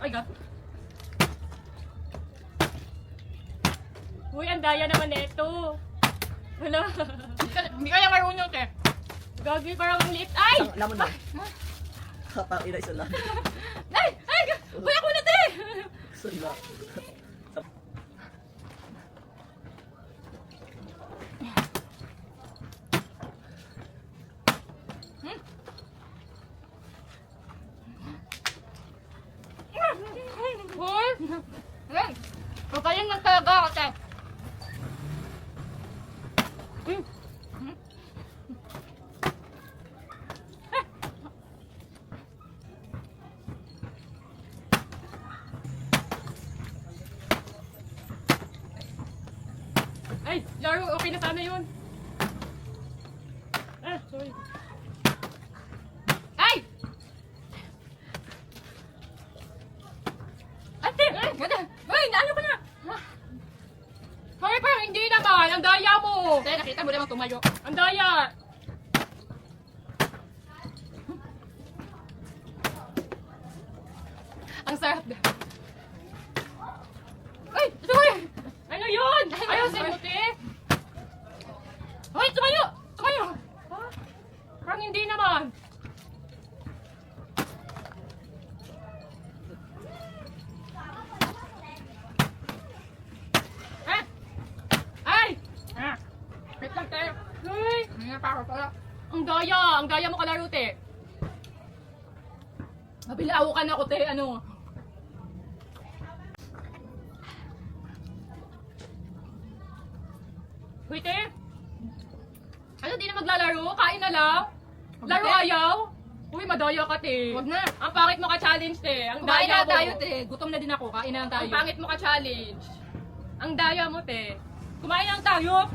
Ay, God. Uy, ang daya naman nito. Wala. Hindi kaya marunong, te. Gagi, parang ang liit. Ay! Lamon na. Kapang ina isula. Ay! Ay! Uy, ako na, te! Isula. Uy! Ay! Pagkain lang talaga ako, te. Ay, laro, okay na sana yun. Ah, sorry. Ay! Ate! Ay, ganda! Ay, naano ko na! Sorry, parang hindi naman. Ang daya mo. Te, nakita mo naman tumayo. Ang daya. Ang sarap. Ay, sorry! Ano yun? Ayaw sa muti. Hoy, tumayo! Tumayo! Ha? Parang hindi naman. Ah! Ay! Ah. Wait lang, te. Ay! Hindi na pa ako pala. Ang daya mo kalaro, te. Mabilao ka na ako, te. Ano? Hoy, te. Ano, di na maglalaro? Kain na lang? Laro te. ayaw? Uy, madaya ka, te. Huwag na. Ang pangit mo ka-challenge, te. Ang Kumain daya na mo. tayo, te. Gutom na din ako. Kain na lang tayo. Ang pangit mo ka-challenge. Ang daya mo, te. Kumain lang tayo.